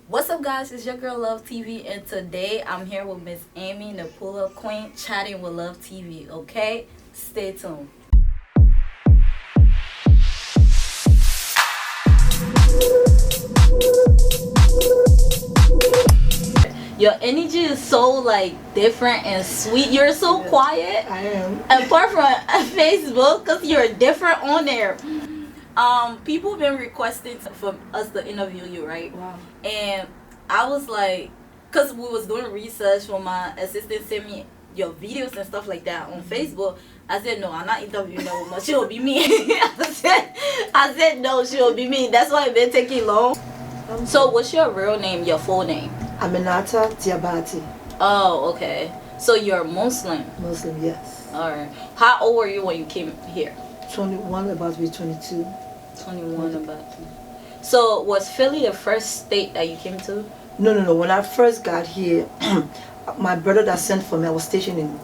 What's up, guys? It's your girl Love TV, and today I'm here with Miss Amy, the pull-up queen, chatting with Love TV. Okay, stay tuned. Your energy is so like different and sweet. You're so quiet. I am. Apart from Facebook, cause you're different on there. People have been requesting for us to interview you, right? Wow. And I was like, cause we was doing research when my assistant sent me your videos and stuff like that on Facebook. I said no, I'm not interviewing no woman. She'll be me. I said no, she'll be me. That's why it been taking long. So what's your real name? Your full name? Aminata Diabati. Oh, okay. So you're Muslim. Muslim, yes. All right. How old were you when you came here? 21, about to be 22. 21 about to. So was Philly the first state that you came to? No. When I first got here, my brother that sent for me, I was stationed in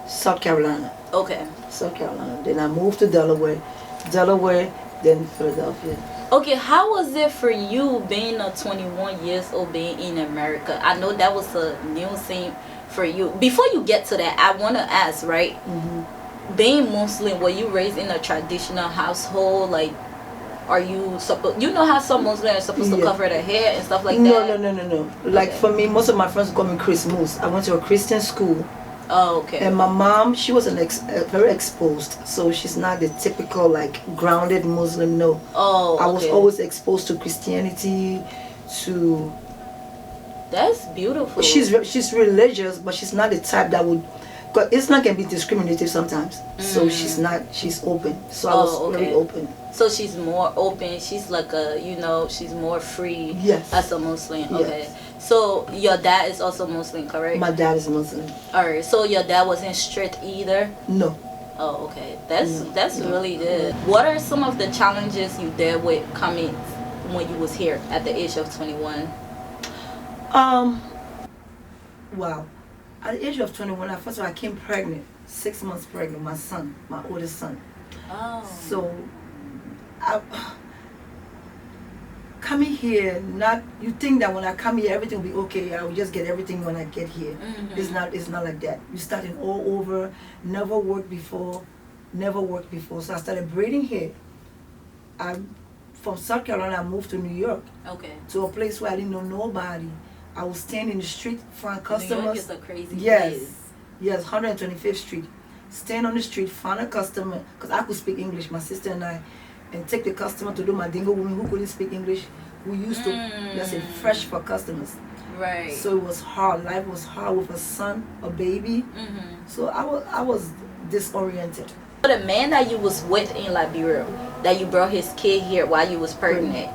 South Carolina. Okay. South Carolina. Then I moved to Delaware, then Philadelphia. Okay, how was it for you being a 21 years old being in America? I know that was a new thing for you. Before you get to that, I want to ask, right? Mm-hmm. Being Muslim, were you raised in a traditional household? Like, are you supposed, you know how some Muslims are supposed to cover their hair and stuff like that? No. Like Okay. for me, most of my friends call me Chris Moose. I went to a Christian school. Oh, okay. And my mom, she was very exposed, so she's not the typical like grounded Muslim. No. Oh, okay. I was always exposed to Christianity, to. That's beautiful. She's religious, but she's not the type that would. Cause Islam can be discriminative sometimes, so she's not. She's open. So I was very open. So she's more open. She's like she's more free. Yes. As a Muslim. Yes. Okay. So your dad is also Muslim, correct? My dad is Muslim. Alright. So your dad wasn't strict either. No. Oh, okay. That's No. really good. What are some of the challenges you dealt with coming when you was here at the age of 21? Wow. At the age of 21, first of all, I came pregnant, 6 months pregnant, my son, my oldest son. Oh. So, coming here, you think that when I come here everything will be okay. I will just get everything when I get here. Mm-hmm. It's not like that. You starting all over. Never worked before. So I started braiding here. From South Carolina, I moved to New York. Okay. To a place where I didn't know nobody. I was standing in the street, find customers. New York is a crazy place. Yes, 125th Street. Stand on the street, find a customer, because I could speak English, my sister and I, and take the customer to do my dingo woman who couldn't speak English, who used to, let's say, fresh for customers. Right. So it was hard. Life was hard with a son, a baby. Mm-hmm. So I was disoriented. The man that you was with in Liberia, that you brought his kid here while you was pregnant,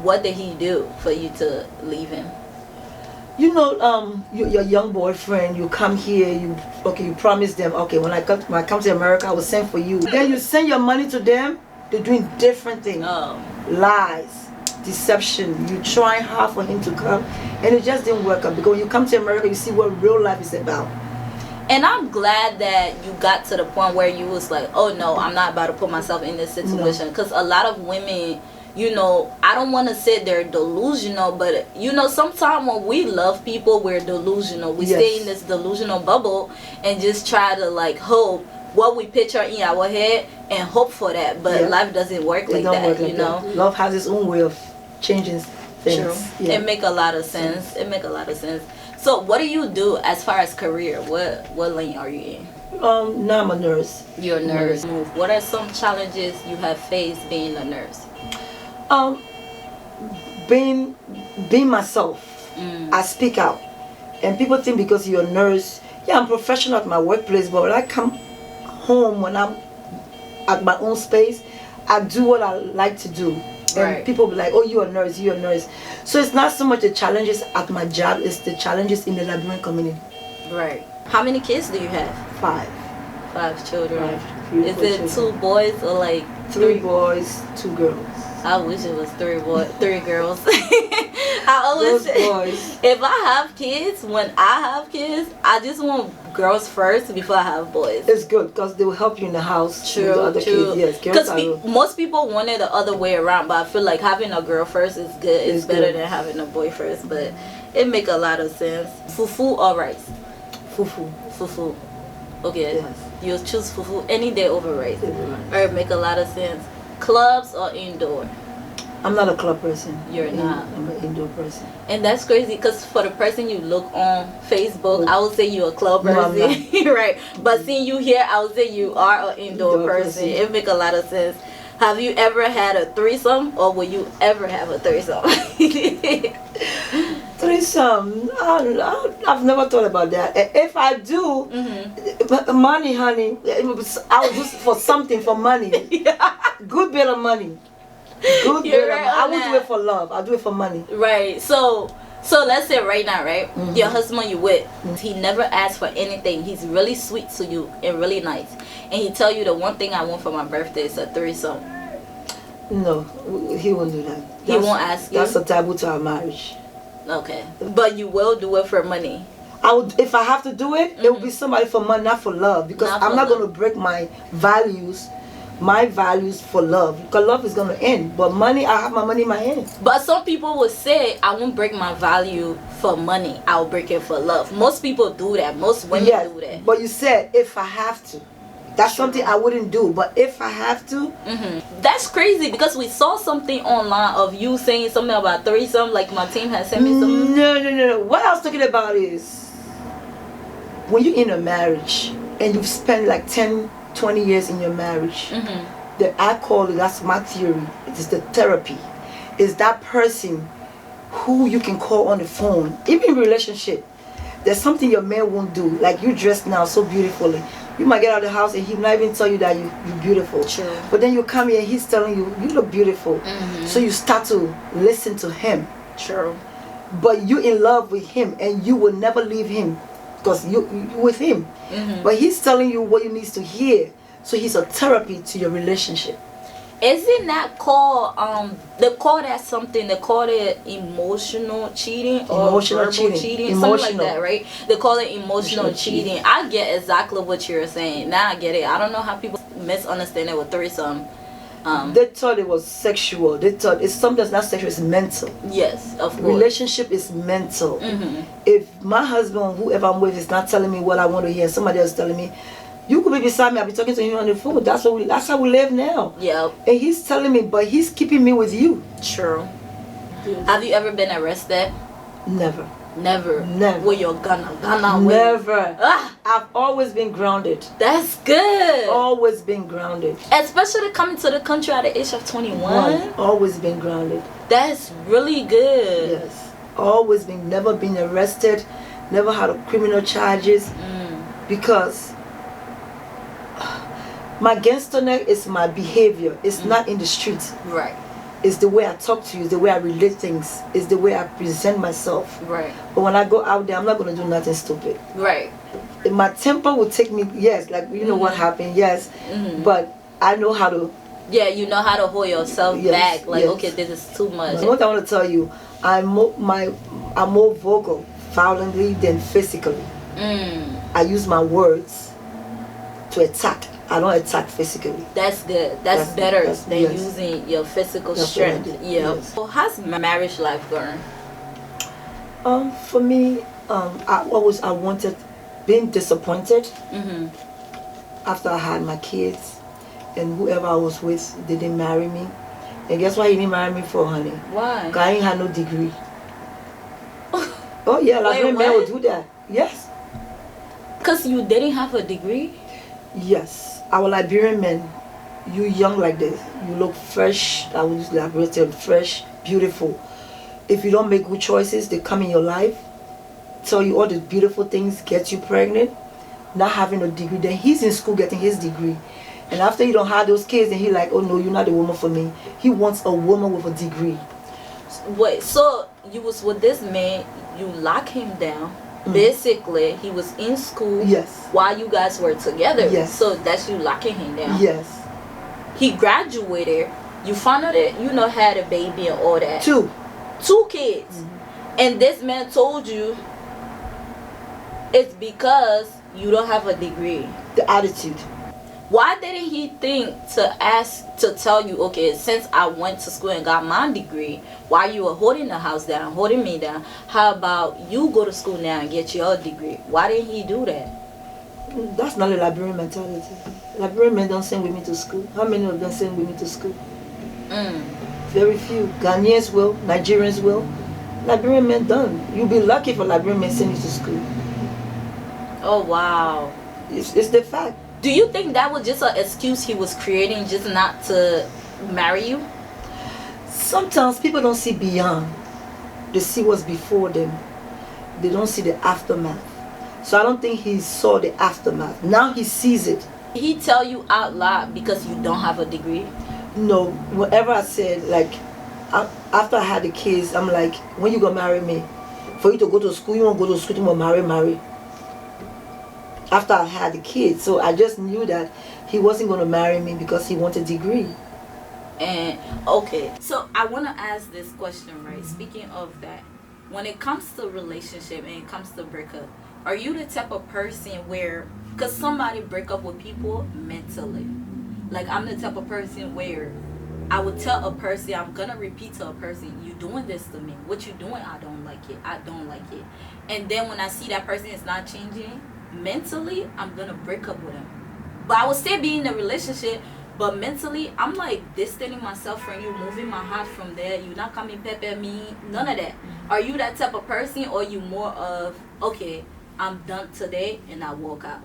what did he do for you to leave him? You know, your young boyfriend, you come here, you promise them, okay, when I come to America, I will send for you. Then you send your money to them, they're doing different things. Oh. Lies, deception. You try hard for him to come, and it just didn't work out. Because when you come to America, you see what real life is about. And I'm glad that you got to the point where you was like, oh no, I'm not about to put myself in this situation. Because a lot of women, I don't want to say they're delusional, but sometimes when we love people, we're delusional. We stay in this delusional bubble and just try to like hope what we picture in our head and hope for that. But life doesn't work like that, that. Love has its own way of changing things. True. Yeah. It make a lot of sense. So what do you do as far as career? What lane are you in? Now I'm a nurse. You're a nurse. What are some challenges you have faced being a nurse? Being myself. I speak out, and people think because you're a nurse, I'm professional at my workplace, but when I come home, when I'm at my own space, I do what I like to do. And people be like, oh, you're a nurse. So it's not so much the challenges at my job, it's the challenges in the Liberian community. Right. How many kids do you have? 5. 5 children. Is it 2 boys or like 3 boys, 2 girls. I wish it was three girls. I always Those boys. if I have kids, when I have kids, I just want girls first before I have boys. It's good because they will help you in the house. With the other kids. Yes, girls Because most people want it the other way around, but I feel like having a girl first is good. It's better than having a boy first, but it make a lot of sense. Fufu or rice? Fufu. Fufu. Okay. Yes. You'll choose fufu any day over rice. Or make a lot of sense. Clubs or indoor? I'm not a club person. You're not. I'm an indoor person. And that's crazy because for the person you look on Facebook, I would say you're a club No, person. I'm not. Right. But seeing you here, I would say you are an indoor person. It make a lot of sense. Have you ever had a threesome or will you ever have a threesome? Threesome? I've never thought about that. If I do, money, honey, I would do for something for money. Yeah. Good bit of money. Good You're bit right of money. I on won't that. do it for love. I'll do it for money. Right. So let's say right now, right? Your husband you with, he never asks for anything. He's really sweet to you and really nice. And he tell you the one thing I want for my birthday is a threesome. No, he won't do that. He won't ask you? That's a taboo to our marriage. Okay. But you will do it for money. I would, if I have to do it, it will be somebody for money, not for love. Because Not I'm for not love. going to break my values for love. Because love is going to end. But money, I have my money in my hand. But some people would say, I won't break my value for money. I'll break it for love. Most people do that. Most women do that. But you said if I have to. That's something I wouldn't do. But if I have to, That's crazy because we saw something online of you saying something about threesome. Like my team has sent me something. No. What I was talking about is when you're in a marriage and you've spent like 10, 20 years in your marriage, that I call it, that's my theory, it is the therapy. Is that person who you can call on the phone, even in relationship. There's something your man won't do. Like you dress now so beautifully. You might get out of the house and he might even tell you that you're beautiful. True. But then you come here and he's telling you, you look beautiful. So you start to listen to him. True. But you're in love with him and you will never leave him because you with him. But he's telling you what you need to hear. So he's a therapy to your relationship. Isn't that called they call that something, they call it emotional cheating or Emotional verbal cheating. something like that, right? They call it emotional cheating. I get exactly what you're saying. Now I get it. I don't know how people misunderstand it with threesome. They thought it was sexual. They thought it's something that's not sexual, it's mental. Yes, of course. Relationship is mental. If my husband, whoever I'm with, is not telling me what I want to hear, somebody else telling me, you could be beside me, I'll be talking to him on the phone. That's how we live now. Yep. And he's telling me, but he's keeping me with you. True. Have you ever been arrested? Never. Never. Never. With your gun Never. Ah, I've always been grounded. that's good. Always been grounded. Especially coming to the country at the age of 21. Always been grounded. That's really good. Yes. Always been, never been arrested, never had a criminal charges. Because my gangsterness is my behavior. It's not in the streets. Right. It's the way I talk to you, it's the way I relate things, it's the way I present myself. Right. But when I go out there, I'm not going to do nothing stupid. Right. My temper will take me, yes, like you know what happened, yes. But I know how to. Yeah, you know how to hold yourself back. Like, okay, this is too much. What I want to tell you, I'm more vocal, violently than physically. I use my words to attack. I don't attack physically. That's good. That's better than yes. using your physical That's strength. what I do. Yeah. Yes. So how's marriage life going? For me, I wanted being disappointed after I had my kids, and whoever I was with, they didn't marry me. And guess what? He didn't marry me for, honey? Why? Because I ain't had no degree. Oh yeah, like men would do that. Yes. Because you didn't have a degree? Yes. Our Liberian men, you young like this, you look fresh. I would use Liberian, fresh, beautiful. If you don't make good choices, they come in your life, tell you all the beautiful things, get you pregnant, not having a degree. Then he's in school getting his degree. And after you don't have those kids, then he like, oh no, you're not a woman for me. He wants a woman with a degree. Wait, so you was with this man, you lock him down. Basically, he was in school Yes. while you guys were together. Yes. So that's you locking him down. Yes. He graduated You found out that, you know, had a baby and all that. Two kids. And this man told you it's because you don't have a degree. The attitude. Why didn't he think to tell you, okay, since I went to school and got my degree, while you were holding the house down, holding me down, how about you go to school now and get your degree? Why didn't he do that? That's not a Liberian mentality. Liberian men don't send women to school. How many of them send women to school? Very few. Ghanaians will, Nigerians will. Liberian men don't. You'll be lucky for Liberian men send you to school. Oh, wow. It's the fact. Do you think that was just an excuse he was creating just not to marry you? Sometimes people don't see beyond. They see what's before them. They don't see the aftermath. So I don't think he saw the aftermath. Now he sees it. He tell you out loud because you don't have a degree? No, whatever I said, like, after I had the kids, I'm like, when you gonna marry me? For you to go to school, you won't go to school, you want to marry. After I had the kids, so I just knew that he wasn't going to marry me because he wanted a degree. And okay, so I want to ask this question, right? Speaking of that, when it comes to relationship and it comes to breakup, are you the type of person where, because somebody break up with people mentally, like I'm the type of person where I would tell a person, I'm gonna repeat to a person, you doing this to me, what you doing, I don't like it, and then when I see that person is not changing mentally, I'm gonna break up with him. But I will still be in a relationship, but mentally I'm like distancing myself from you, moving my heart from there. You not coming pepper me, none of that. Are you that type of person, or you more of, okay, I'm done today and I walk out?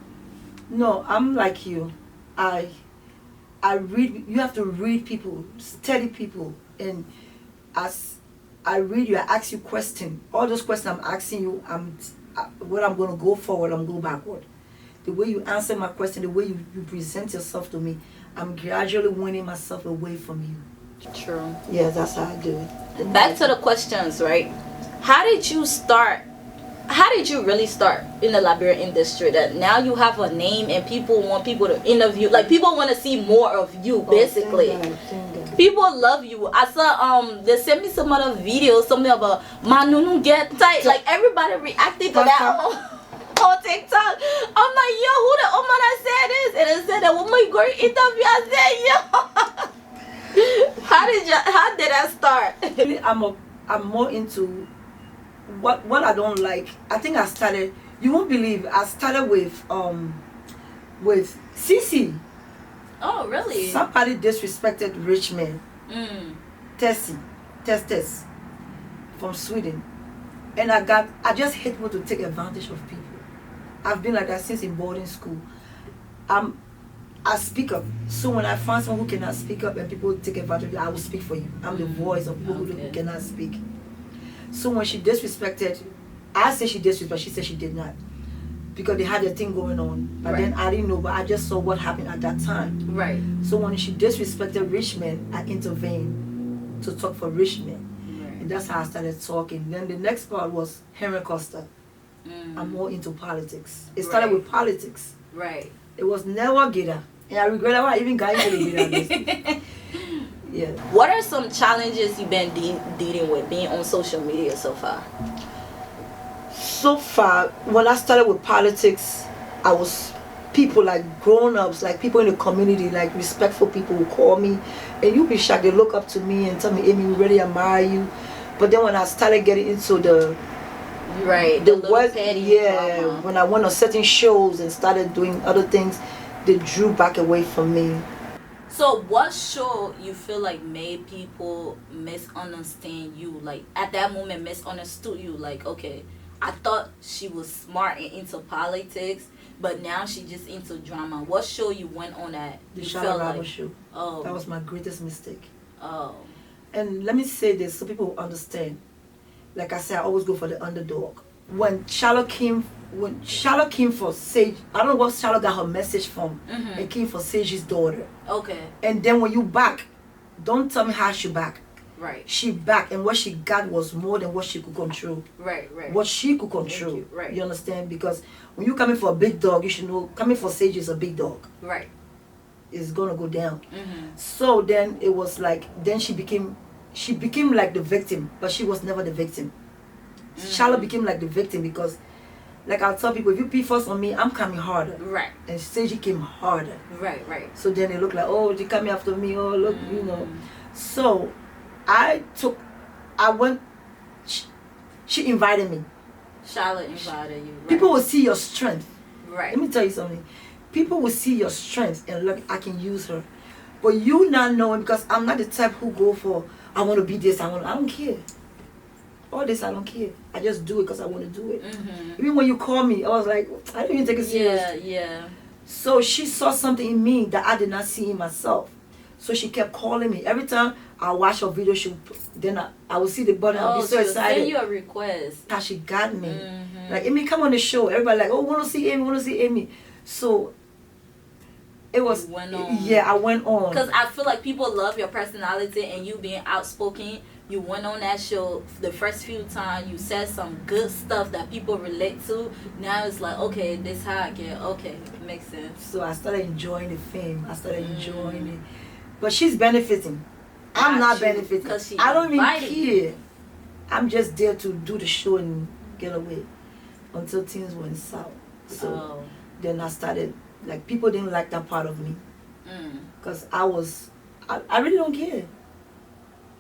No, I'm like you. I read. You have to read people, study people, and as I read you, I ask you questions. All those questions I'm asking you, what I'm going to go forward, I'm going backward. The way you answer my question, the way you present yourself to me, I'm gradually winning myself away from you. True. Yeah, that's how I do it. Back to the questions, right? How did you really start in the Liberian industry, that now you have a name and people want people to interview, like people want to see more of you, basically? Thank God. People love you. I saw they sent me some other videos, something about Manunu get tight, like everybody reacted to that on TikTok. I'm like, yo, who the woman that said this? And it said that woman you go interview. I said, yo. How did that start? I'm more into what I don't like. I think I started, you won't believe, I started with Cece. Oh, really? Somebody disrespected rich men. Tessie from Sweden. And I just hate people to take advantage of people. I've been like that since in boarding school. I speak up. So when I find someone who cannot speak up and people take advantage of you, I will speak for you. I'm the voice of people who cannot speak. So when she disrespected, I say she disrespected, she said she did not. Because they had a thing going on. But then I didn't know, but I just saw what happened at that time. Right. So when she disrespected rich men, I intervened to talk for rich men. Right. And that's how I started talking. Then the next part was Henry Costa. I'm more into politics. It started with politics. Right. It was never Gita. And I regret that I even got into the Gita. Yeah. What are some challenges you've been dealing with being on social media so far? So far, when I started with politics, I was people like grown-ups, like people in the community, like respectful people who call me, and you'll be shocked. They look up to me and tell me, Amy, we really admire you. But then when I started getting into the word, when I went on certain shows and started doing other things, they drew back away from me. So what show you feel like made people misunderstand you? Like at that moment misunderstood you, like, okay, I thought she was smart and into politics, but now she just into drama. What show you went on that? The Shalom show. Oh. That was my greatest mistake. Oh. And let me say this so people will understand. Like I said, I always go for the underdog. When Charlotte came for Sage, I don't know what Charlotte got her message from. It came for Sage's daughter. Okay. And then when you back, don't tell me how she back. Right. She back, and what she got was more than what she could control. Right. What she could control. Right. You understand? Because when you coming for a big dog, you should know coming for Sage is a big dog. Right. is gonna go down. So then it was like, then she became like the victim, but she was never the victim. Charlotte became like the victim because, like I'll tell people, if you be first on me, I'm coming harder. Right. And Sage came harder. Right, right. So then it looked like, oh, they coming after me. Oh, look, you know. So I went. She invited me. Charlotte invited you. Right. People will see your strength. Right. Let me tell you something. People will see your strength and look, I can use her. But you not knowing, because I'm not the type who go for, I want to be this, I don't care. All this, I don't care. I just do it because I want to do it. Even when you call me, I was like, I didn't even take it serious. Yeah, yeah. So she saw something in me that I did not see in myself. So she kept calling me. Every time I watch her video, then I would see the button. I'll be so excited. Send you a request. How she got me. Like, Amy, come on the show. Everybody like, oh, want to see Amy. So it was, went on. Yeah, I went on. Because I feel like people love your personality and you being outspoken. You went on that show the first few times. You said some good stuff that people relate to. Now it's like, okay, this how I get. Okay, makes sense. So I started enjoying the fame. I started enjoying it. But she's benefiting. I'm not benefiting. I don't even care. I'm just there to do the show and get away until things went south. So then I started, like, people didn't like that part of me. Because I really don't care.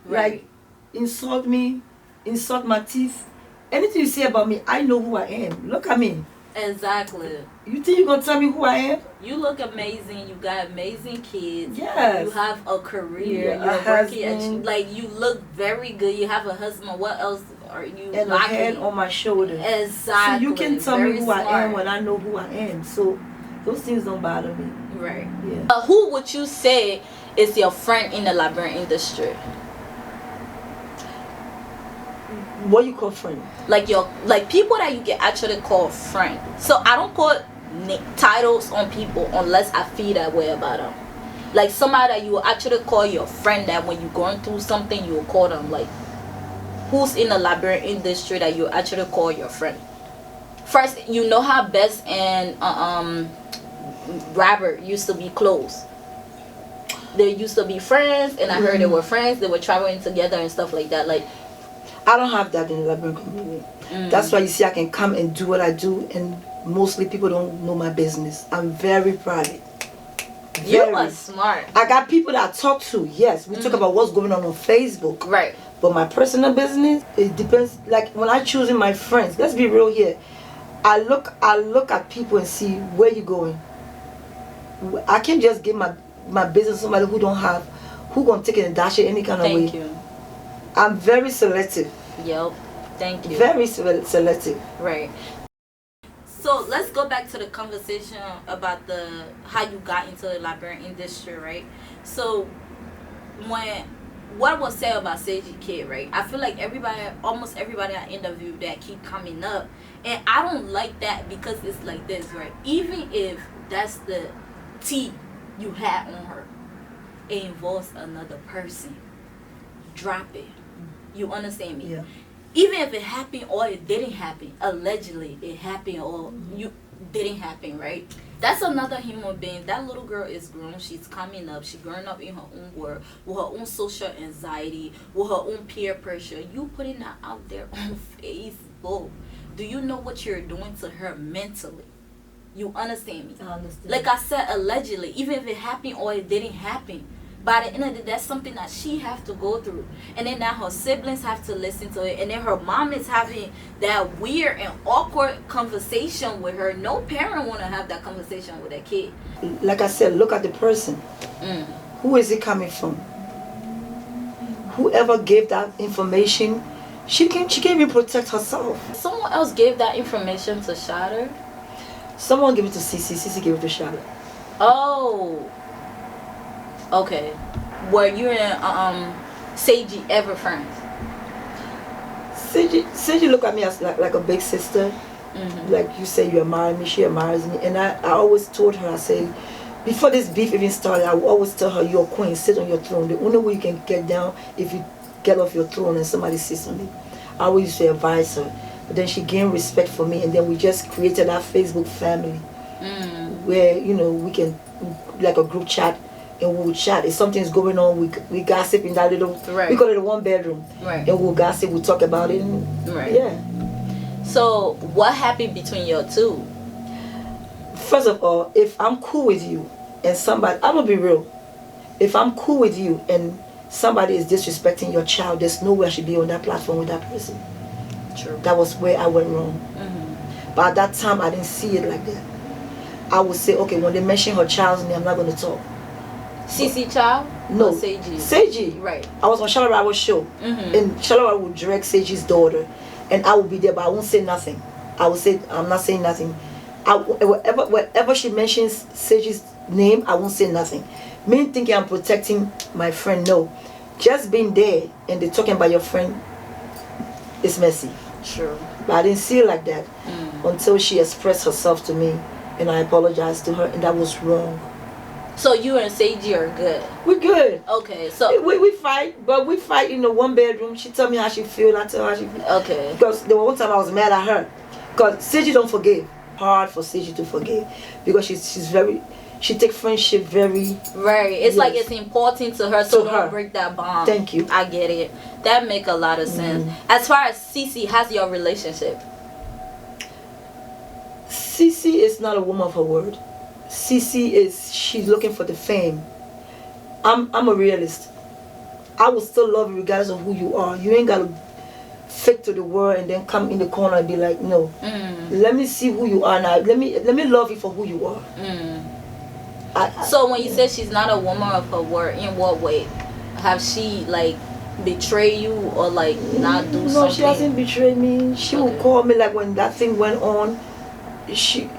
Right. Like, insult me, insult my teeth. Anything you say about me, I know who I am. Look at me. Exactly. You think you're going to tell me who I am? You look amazing. You got amazing kids. Yes. You have a career. Yeah, You're working at, like, you look very good. You have a husband. What else are you and lacking? a hand on my shoulder. Exactly. So you can tell very me who smart. I am when I know who I am. So those things don't bother me. Right. Yeah. Who would you say is your friend in the library industry? What you call friend? Like people that you can actually call friend. So I don't put titles on people unless I feel that way about them. Like somebody that you will actually call your friend, that when you're going through something you will call them. Like, who's in the library industry that you actually call your friend? First, you know how Bess and Robert used to be close. They used to be friends, and I heard they were friends. They were traveling together and stuff like that. Like, I don't have that in the library community. That's why you see I can come and do what I do, and mostly people don't know my business. I'm very private. You are smart. I got people that I talk to. Yes, we talk about what's going on Facebook. Right. But my personal business, it depends. Like when I choosing my friends, let's be real here. I look at people and see where you going. I can't just give my business to somebody who don't have, who gonna take it and dash it any kind of way. Thank you. I'm very selective. Yep. Thank you. Very selective. Right. So let's go back to the conversation about how you got into the library industry, right? So what was said about Sage Kid, right? I feel like almost everybody I interviewed that keep coming up, and I don't like that because it's like this, right? Even if that's the tea you had on her, it involves another person. Drop it. You understand me? Yeah. Even if it happened or it didn't happen, allegedly it happened or you didn't happen, right? That's another human being. That little girl is grown. She's coming up. She's growing up in her own world with her own social anxiety, with her own peer pressure. You putting that out there on Facebook. Do you know what you're doing to her mentally? You understand me? I understand. Like I said, allegedly, even if it happened or it didn't happen, by the end of the day, that's something that she have to go through. And then now her siblings have to listen to it. And then her mom is having that weird and awkward conversation with her. No parent want to have that conversation with their kid. Like I said, look at the person. Who is it coming from? Whoever gave that information, she can't even protect herself. Someone else gave that information to Shatter? Someone gave it to Cece. Cece gave it to Shatter. Oh. Okay. Were you and Seiji ever friends? Seiji look at me as like a big sister. Like you say, you admire me, she admires me. And I always told her, I say, before this beef even started, I would always tell her, you're a queen, sit on your throne. The only way you can get down if you get off your throne and somebody sits on it. I always used to advise her. But then she gained respect for me, and then we just created our Facebook family where, you know, we can like a group chat, and we would chat. If something's going on, we gossip in that little, we call it a 1 bedroom. Right. And we'll gossip, we'll talk about it. And, right. Yeah. So what happened between you two? First of all, if I'm cool with you and somebody, I'm gonna be real. If I'm cool with you and somebody is disrespecting your child, there's no way I should be on that platform with that person. True. That was where I went wrong. Mm-hmm. But at that time, I didn't see it like that. I would say, okay, when they mention her child's name, I'm not going to talk. CC Child? No. Or Seiji? Seiji. Right. I was on Charlotte Rawo's show. Mm-hmm. And Charlotte Rawo would direct Seiji's daughter. And I would be there, but I won't say nothing. I would say, I'm not saying nothing. Whenever she mentions Seiji's name, I won't say nothing. Me thinking I'm protecting my friend, no. Just being there and they're talking about your friend is messy. Sure. But I didn't see it like that until she expressed herself to me. And I apologized to her, and that was wrong. So you and Seiji are good? We're good. Okay, so... We fight, but we fight in the 1 bedroom. She tell me how she feel, and I tell her how she feel. Okay. Because the one time I was mad at her. Because Seiji don't forgive. Hard for Seiji to forgive. Because she's very... She take friendship very... Right. It's like it's important to her, so don't break that bond. Thank you. I get it. That make a lot of sense. As far as Cece, how's your relationship? Cece is not a woman of her word. Cece is, she's looking for the fame. I'm a realist. I will still love you regardless of who you are. You ain't got to fake to the world and then come in the corner and be like, no. Let me see who you are now. Let me love you for who you are. So when you said she's not a woman of her word, in what way? Have she like betrayed you or like not do something? No, she hasn't betrayed me. She will call me like when that thing went on. She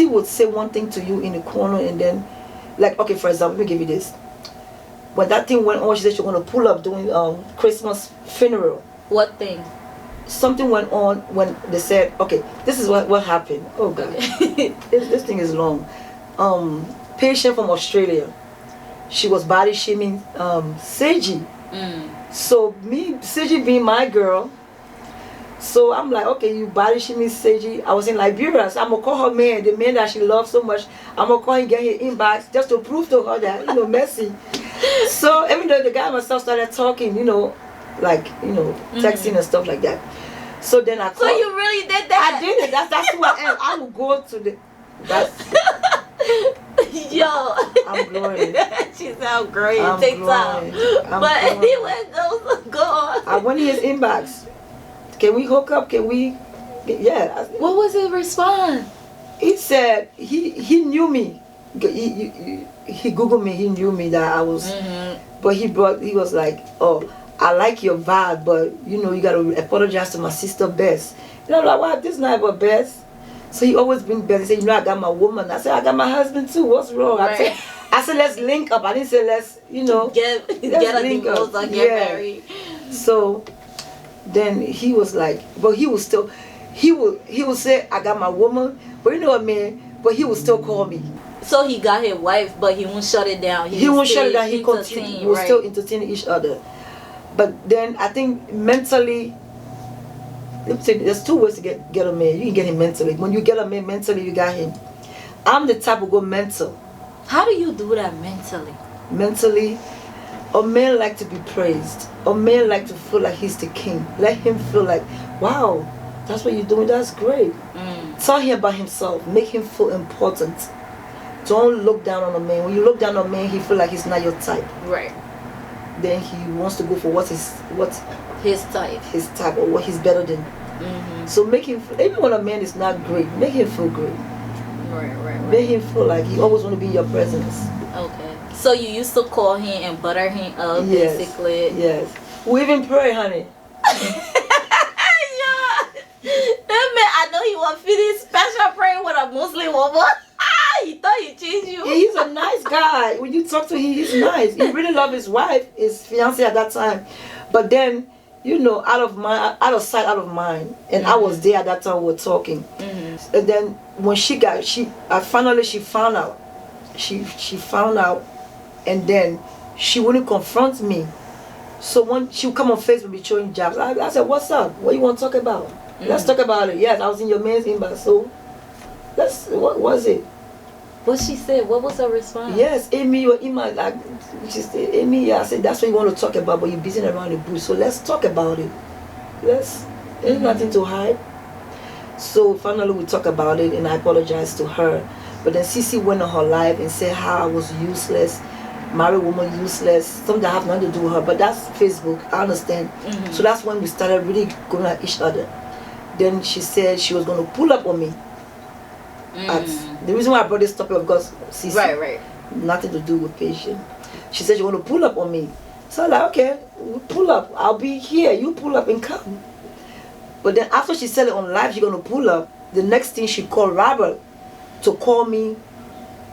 would say one thing to you in the corner and then, like, okay, for example, let me give you this. When that thing went on, she said she was going to pull up doing Christmas funeral. What thing? Something went on when they said, okay, this is what happened. Oh God, this thing is long. Patient from Australia. She was body shaming Seiji. So Seiji being my girl. So I'm like, okay, you body shaming Seiji. I was in Liberia, so I'm gonna call her man, the man that she loves so much. I'm gonna call him, get his inbox just to prove to her that, messy. So even though the guy and myself started talking, like, texting and stuff like that. So then I called. So you really did that? I did it. That's who I am. I will go to the. Yo, I'm glowing. She sound great. I'm TikTok. But anyway, go on. I went in his inbox. Can we hook up? Can we? Yeah. What was his response? He said he knew me. He Googled me. He knew me that I was. But he was like, oh, I like your vibe, but you gotta apologize to my sister Bess. I'm like, wow, this is not about Bess. So he always bring Bess. He said, I got my woman. I said, I got my husband too. What's wrong? Right. I said, let's link up. I didn't say let's, get a divorce or get married. So then he was like, but he was still, he would say, I got my woman, but you know what I mean? But he would still call me. So he got his wife, but he won't shut it down. He won't shut it down. He continued. We were still entertaining each other. But then I think mentally, let me say, there's two ways to get a man. You can get him mentally. When you get a man mentally, you got him. I'm the type of go mental. How do you do that mentally? Mentally, a man like to be praised. A man like to feel like he's the king. Let him feel like, wow, that's what you're doing. That's great. Tell him about himself. Make him feel important. Don't look down on a man. When you look down on a man, he feel like he's not your type. Right. Then he wants to go for what's his type or what he's better than. So make him feel, even when a man is not great, make him feel great. Right. Make him feel like he always want to be in your presence. Okay. So you used to call him and butter him up, basically. Yes. We even pray, honey. That man, I know he was feeling special praying with a Muslim woman. He thought he changed you. He's a nice guy. When you talk to him, he's nice. He really loved his wife, his fiance at that time. But then, out of sight, out of mind. And I was there at that time we were talking. And then when she found out. She found out, and then she wouldn't confront me. So when she would come on Facebook be showing jobs, I said, what's up? What you want to talk about? Let's talk about it. Yes, I was in your man's inbox. So what was it? What she said? What was her response? Yes, Amy, your email, like, she said, Amy, yeah, I said, that's what you want to talk about, but you're busy around the bush, so let's talk about it. There's nothing to hide. So finally we talk about it, and I apologized to her. But then Cece went on her live and said how I was useless, married woman useless, something that have nothing to do with her. But that's Facebook, I understand. So that's when we started really going at each other. Then she said she was going to pull up on me. The reason why I brought this topic up because Cece, right, nothing to do with patient. She said she want to pull up on me. So I'm like, okay, we'll pull up. I'll be here. You pull up and come. But then after she said it on live, she's going to pull up. The next thing she called Robert to call me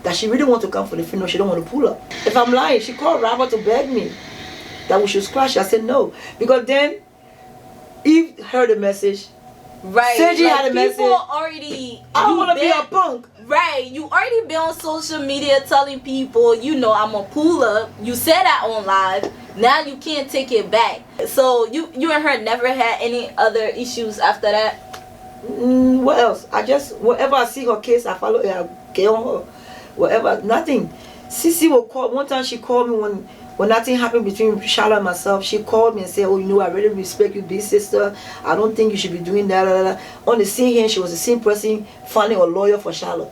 that she really want to come for the funeral. She don't want to pull up. If I'm lying, she called Robert to beg me that we should squash. I said no. Because then Eve heard the message. Right. Sergi like, had a message. People already... I don't want to be a punk. Right. You already been on social media telling people, you know, I'm going to pull up. You said that on live. Now you can't take it back. So you and her never had any other issues after that? What else? Wherever I see her case, I follow her. I get on her. Whatever. Nothing. Cece will call. One time she called me when nothing happened between Charlotte and myself. She called me and said, oh, you know, I really respect you, big sister. I don't think you should be doing that. On the same hand, she was the same person finding a lawyer for Charlotte.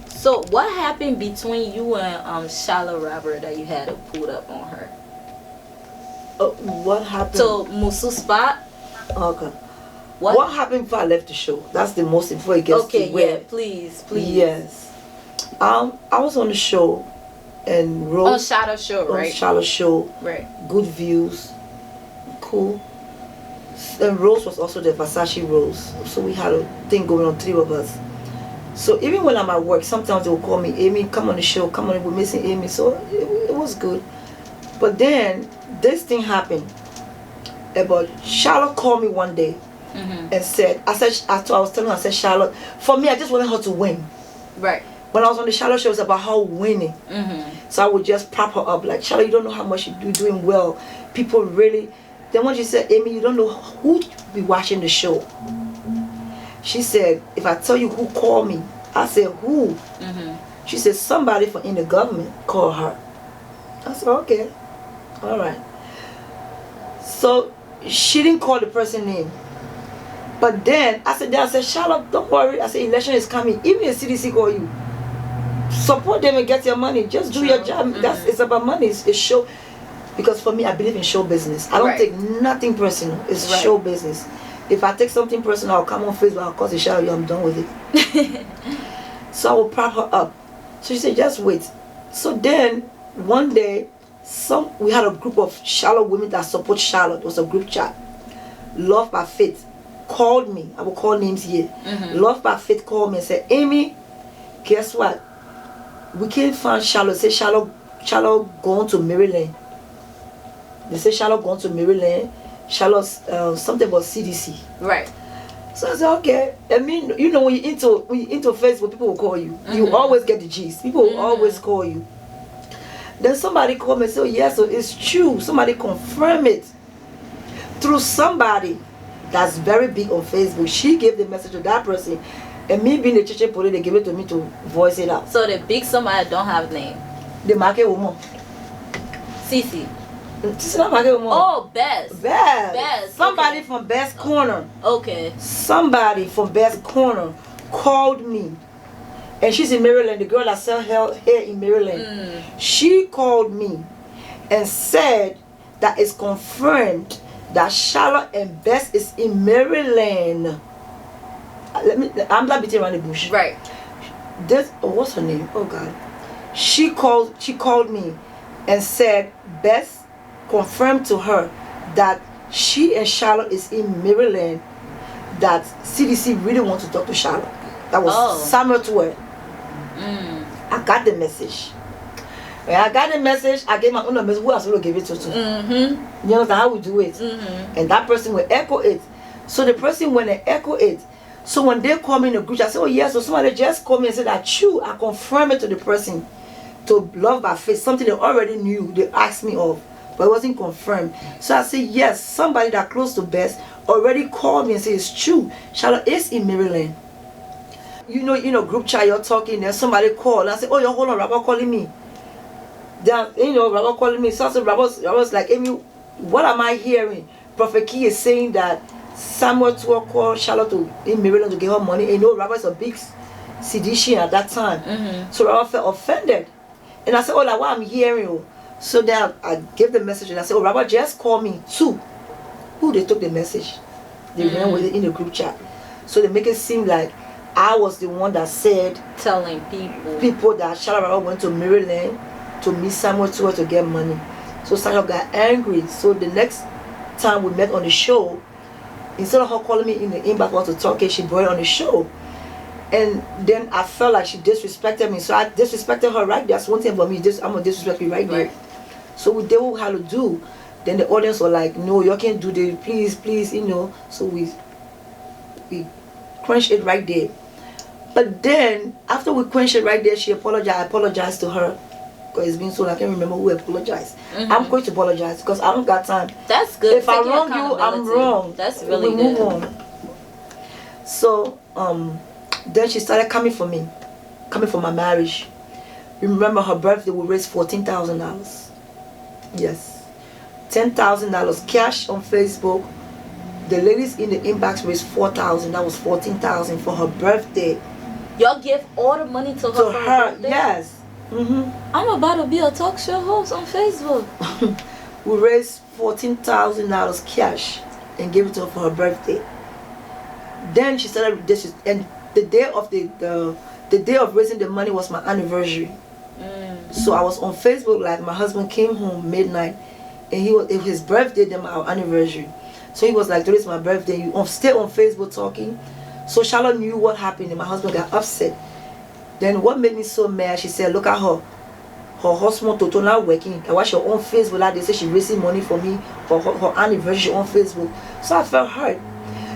So what happened between you and Charlotte Robert that you had to pull up on her? What happened? So Musu spot? Okay. What happened before I left the show? That's the most important. Okay, yeah, please. Yes. I was on the show and Rose. On Charlotte's show, right? On Charlotte's show. Right. Good views. Cool. And Rose was also the Versace Rose. So we had a thing going on, 3 of us. So even when I'm at work, sometimes they will call me, Amy, come on the show, come on, we're missing Amy. So it was good. But then this thing happened. But Charlotte called me one day and said, I was telling her, I said, Charlotte, for me, I just wanted her to win. Right. When I was on the Charlotte show, it was about her winning. So I would just prop her up like, Charlotte, you don't know how much you're doing well. People really. Then when she said, Amy, you don't know who be watching the show. She said, if I tell you who called me, I said, who? She said, somebody from in the government called her. I said, okay. All right. So she didn't call the person name. But then I said, Charlotte, don't worry. I said, election is coming. Even if CDC call you, support them and get your money. Just do your job. It's about money. It's show. Because for me, I believe in show business. I don't take nothing personal. It's show business. If I take something personal, I'll come on Facebook, I'll cause a shout you, I'm done with it. So I will prop her up. So she said, just wait. So then, one day, we had a group of Charlotte women that support Charlotte. It was a group chat. Love by Faith called me. I will call names here. Love by Faith called me and said, Amy, guess what? We can't find Charlotte. Say Charlotte gone to Maryland. They say Charlotte gone to Maryland. Charlotte's something about CDC. Right. So I said, okay. I mean, you know, when you're into Facebook, people will call you. You always get the gist. People will always call you. Then somebody called me and said, oh, yes, so it's true. Somebody confirm it through somebody that's very big on Facebook. She gave the message to that person, and me being the church police, they gave it to me to voice it out. So the big somebody don't have name. The market woman. Cece. Oh, Best. Somebody from Best Corner. Okay. Somebody from Best Corner called me. And she's in Maryland. The girl that sells hair in Maryland. She called me and said that it's confirmed that Charlotte and Best is in Maryland. I'm not beating around the bush. Right. What's her name? Oh God. She called me and said Best confirmed to her that she and Charlotte is in Maryland, that CDC really wants to talk to Charlotte. That was Samuel to her. I got the message. When I got the message, I gave my own message. Who else will give it to? You know how we do it. And that person will echo it. So the person when they echo it, so when they call me in the group, I say, oh yes, so somebody just called me and said that true. I confirm it to the person, to Love by Faith, something they already knew, they asked me of, but it wasn't confirmed. So I said, yes, somebody that close to Best already called me and said it's true. Charlotte is in Maryland. group chat, you're talking, and somebody call, and I say, oh, you're hold on, Robert calling me. Then, Robert calling me. So I said, Robert's like, Amy, what am I hearing? Prophet Key is saying that Samuel Tour called Charlotte in Maryland to give her money. And Robert's a big seditian at that time. Mm-hmm. So Robert felt offended. And I said, oh, like, what I'm hearing. Oh. So then I gave the message, and I said, oh, Robert just called me too. Who they took the message? They ran with it in the group chat. So they make it seem like I was the one that said, telling people that Charlotte Robert went to Maryland to meet Samuel Tour to get money. So Samuel got angry. So the next time we met on the show, instead of her calling me in the inbox to talk, she brought it on the show. And then I felt like she disrespected me. So I disrespected her right there. That's one thing about me. I'm going to disrespect you right there. So we did what we had to do. Then the audience were like, no, you can't do this. Please, So we quenched it right there. But then, after we quenched it right there, she apologized. I apologized to her. Because it's been so long, I can't remember who apologized. Mm-hmm. I'm going to apologize because I don't got time. That's good. If I wrong you, I'm wrong. That's really we good. Move on. So, then she started coming for me. Coming for my marriage. Remember her birthday, we raised $14,000. Yes. $10,000 cash on Facebook. The ladies in the inbox raised $4,000. That was $14,000 for her birthday. Y'all give all the money to her for her birthday? Yes. Mm-hmm. I'm about to be a talk show host on Facebook. We raised $14,000 cash and gave it to her for her birthday. Then she started this, and the day of the day of raising the money was my anniversary. So I was on Facebook Live. My husband came home midnight, and it was his birthday, then our anniversary. So he was like, "Today is my birthday. You stay on Facebook talking." So Charlotte knew what happened, and my husband got upset. Then what made me so mad? She said, "Look at her. Her husband Toto not working. I watch her on Facebook. Like they say, she raising money for me for her anniversary on Facebook." So I felt hurt.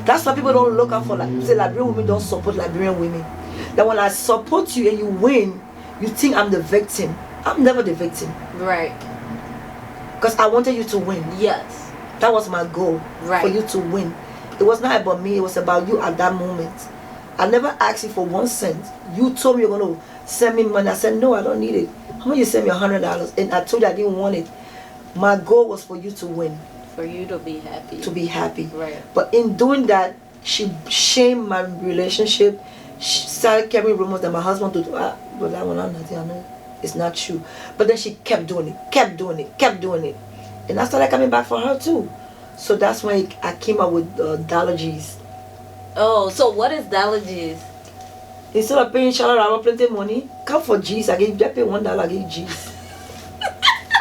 That's why people don't look out for say Liberian women don't support Liberian women. That when I support you and you win, you think I'm the victim. I'm never the victim. Right. Because I wanted you to win. Yes. That was my goal. Right. For you to win. It was not about me. It was about you at that moment. I never asked you for 1 cent. You told me you're going to send me money. I said, no, I don't need it. How much you send me $100? And I told you I didn't want it. My goal was for you to win. For you to be happy. To be happy. Right. But in doing that, she shamed my relationship. She started carrying rumors that my husband would do. But that one, I know it's not true. But then she kept doing it. And I started coming back for her too. So that's when I came up with Dollar G's. Oh, so what is Dollar G's? Instead of paying Charlotte Robert plenty money, come for G's. I gave you pay $1, I gave you G's.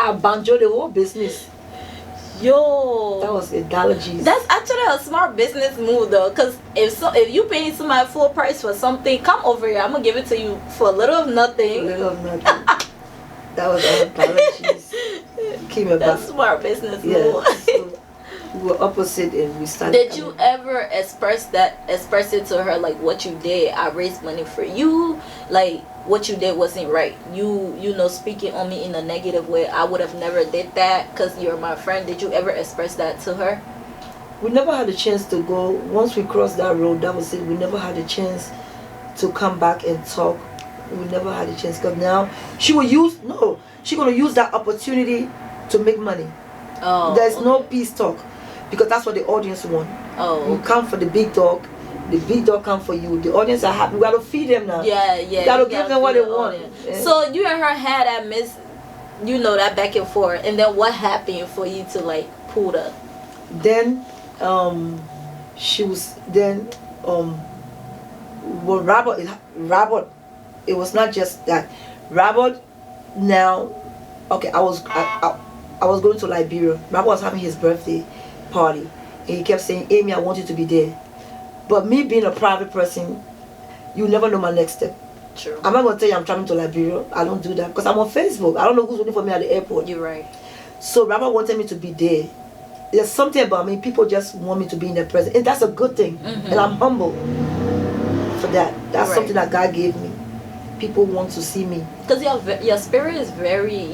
I banjo the whole business. Yo, that was a Dollar G's. That's actually a smart business move though, because if you paying somebody full price for something, come over here. I'm gonna give it to you for a little of nothing. That was all Dollar G's. That's smart business move. So we were opposite and we started. Did you ever express it to her, like what you did? I raised money for you, like what you did wasn't right. You know, speaking on me in a negative way. I would have never did that because you're my friend. Did you ever express that to her? We never had a chance to go. Once we crossed that road, that was it. We never had a chance to come back and talk. We never had a chance because now she's gonna use that opportunity to make money. Oh, there's no peace talk because that's what the audience want. Oh, you come for the big dog. The big dog come for you. The audience are happy. We gotta feed them now. Yeah. You gotta give them what they want. Yeah. So you and her had that that back and forth, and then what happened for you to like pull up? Then, she was well, Robert. It was not just that. Robert now. Okay, I was going to Liberia. Robert was having his birthday party, and he kept saying, "Amy, I want you to be there." But me being a private person, you never know my next step. True. I'm not going to tell you I'm traveling to Liberia. I don't do that because I'm on Facebook. I don't know who's waiting for me at the airport. You're right. So Robert wanted me to be there. There's something about me. People just want me to be in their presence. And that's a good thing. Mm-hmm. And I'm humble for that. That's something that God gave me. People want to see me. Because your spirit is very,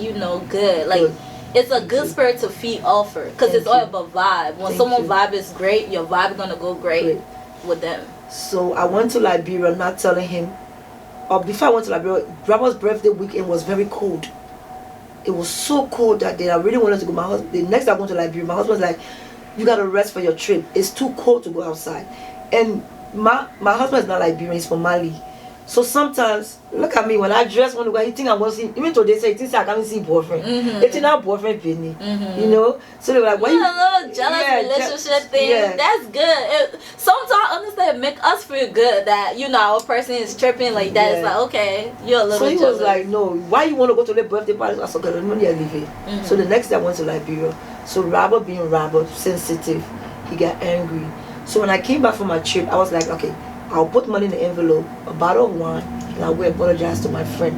good. Like, it's a good spirit to feed off her. Because it's all about vibe. When someone vibe is great, your vibe is going to go great. with them. So I went to Liberia, not telling him. Or before I went to Liberia, Grandma's birthday weekend was very cold. It was so cold that day I really wanted to go. The next day I went to Liberia, my husband was like, "You gotta rest for your trip. It's too cold to go outside." And my husband is not Liberian, he's from Mali. So sometimes, look at me, when I dress, when I go, he think I want to see, even though they say, he thinks I can't see boyfriend. It's not boyfriend, Penny. You know? So they're like, why you? A little jealous relationship thing. Yeah. That's good. Sometimes, honestly, it make us feel good that, you know, our person is tripping like that. It's like, okay, you're a little So he jealous. was like, no, why you want to go to the birthday party? I said, okay, let me leave it. So the next day I went to Liberia. So Robert being Robert, sensitive, he got angry. So when I came back from my trip, I was like, okay, I'll put money in the envelope, a bottle of wine, and I'll go apologize to my friend.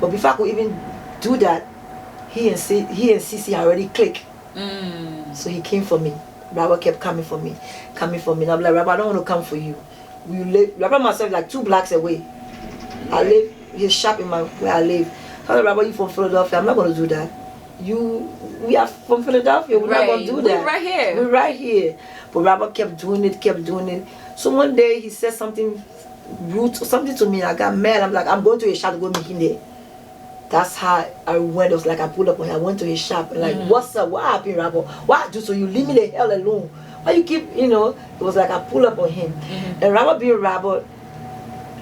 But before I could even do that, he and Cece already clicked. So he came for me. Robert kept coming for me. And I'm like, Robert, I don't want to come for you. Robert myself like 2 blocks away. I live his shop in where I live. I said, Robert, you from Philadelphia? I'm not going to do that. We are from Philadelphia. We're not going to do that. We're right here. But Robert kept doing it. So one day he said something rude or something to me. I got mad. I'm like, I'm going to his shop to go meet him there. That's how I went. It was like I pulled up on him. I went to his shop and like, what's up? What happened, Robert? What I do so you leave me the hell alone? Why you keep, you know? It was like I pulled up on him. And Robert being Robert,